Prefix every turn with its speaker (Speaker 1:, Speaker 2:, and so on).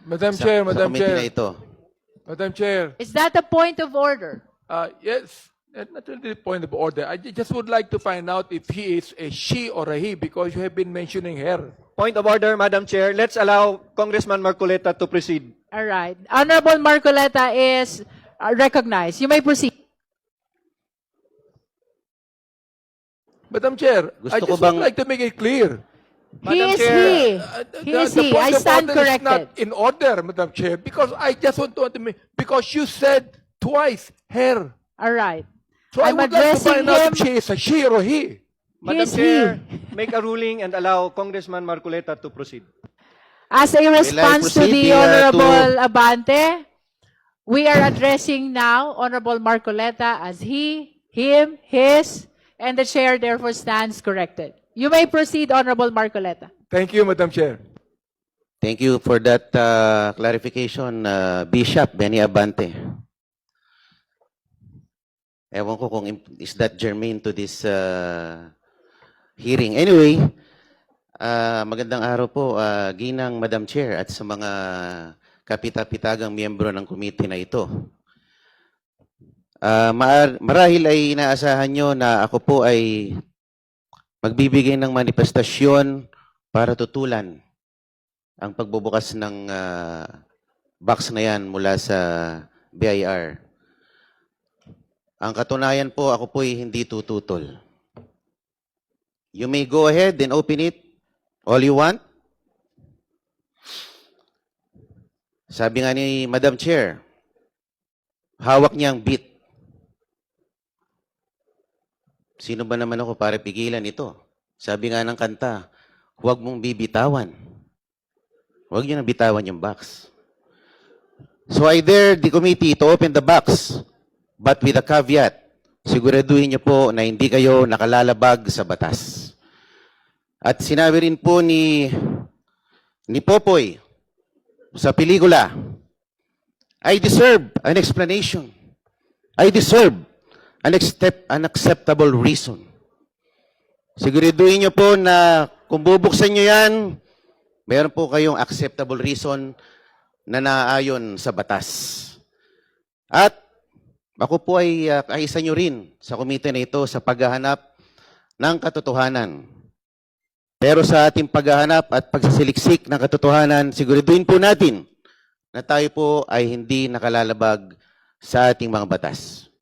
Speaker 1: Madam
Speaker 2: sa,
Speaker 1: Chair,
Speaker 2: sa
Speaker 1: Madam
Speaker 2: committee
Speaker 1: Chair.
Speaker 2: na ito.
Speaker 1: Madam Chair,
Speaker 3: Is that a point of order?
Speaker 1: yes, not really the point of order. I just would like to find out if he is a she or a he because you have been mentioning her.
Speaker 4: Point of order, Madam Chair. Let's allow Congressman Marcoleta to proceed.
Speaker 3: All right. Honorable Marcoleta is recognized. You may proceed.
Speaker 1: Madam Chair,
Speaker 2: Gusto
Speaker 1: I
Speaker 2: ko
Speaker 1: just would
Speaker 2: bang-
Speaker 1: like to make it clear.
Speaker 3: He
Speaker 4: Madam
Speaker 3: is
Speaker 4: Chair,
Speaker 3: he. He
Speaker 1: The-
Speaker 3: is
Speaker 1: the
Speaker 3: he.
Speaker 1: point
Speaker 3: I
Speaker 1: of
Speaker 3: stand
Speaker 1: order is not
Speaker 3: corrected.
Speaker 1: in order, Madam Chair, because I just want to make, because you said twice her.
Speaker 3: All right.
Speaker 1: So I
Speaker 3: I'm
Speaker 1: would like to
Speaker 3: addressing
Speaker 1: find out
Speaker 3: him.
Speaker 1: if she is a she or a he.
Speaker 4: Madam
Speaker 3: is
Speaker 4: Chair,
Speaker 3: he.
Speaker 4: make a ruling and allow Congressman Marcoleta to proceed.
Speaker 3: As a response to
Speaker 2: proceed
Speaker 3: the
Speaker 2: to-
Speaker 3: Honorable Abante, we are addressing now Honorable Marcoleta as he, him, his, and the chair therefore stands corrected. You may proceed, Honorable Marcoleta.
Speaker 1: Thank you, Madam Chair.
Speaker 2: Thank you for that clarification, Bishop Benny Abante. Ewan ko kung is that germane to this hearing. Anyway, magandang araw po, ginang Madam Chair at sa mga kapita-pitagang miyembro ng committee na ito. Marahil ay inaasahan nyo na ako po ay magbibigay ng manifestasyon para tutulan ang pagbubukas ng box na yan mula sa BIR. Ang katunayan po, ako po ay hindi tututol. You may go ahead and open it all you want. Sabi nga ni Madam Chair, hawak niya ang beat. Sino ba naman ako para pigilan ito? Sabi nga ng kanta, huwag mong bibitawan. Huwag niyo nang bitawan yung box. So I dare the committee to open the box, but with a caveat, siguraduhin niyo po na hindi kayo nakalalabag sa batas. At sinabi rin po ni Popoy sa pelikula, I deserve an explanation. I deserve an acceptable reason. Siguraduhin niyo po na kung bubuksan niyo yan, meron po kayong acceptable reason na naaayon sa batas. At ako po ay kaisa niyo rin sa komite na ito sa paghahanap ng katotohanan. Pero sa ating paghahanap at pagsasiliksik ng katotohanan, siguraduhin po natin na tayo po ay hindi nakalalabag sa ating mga batas.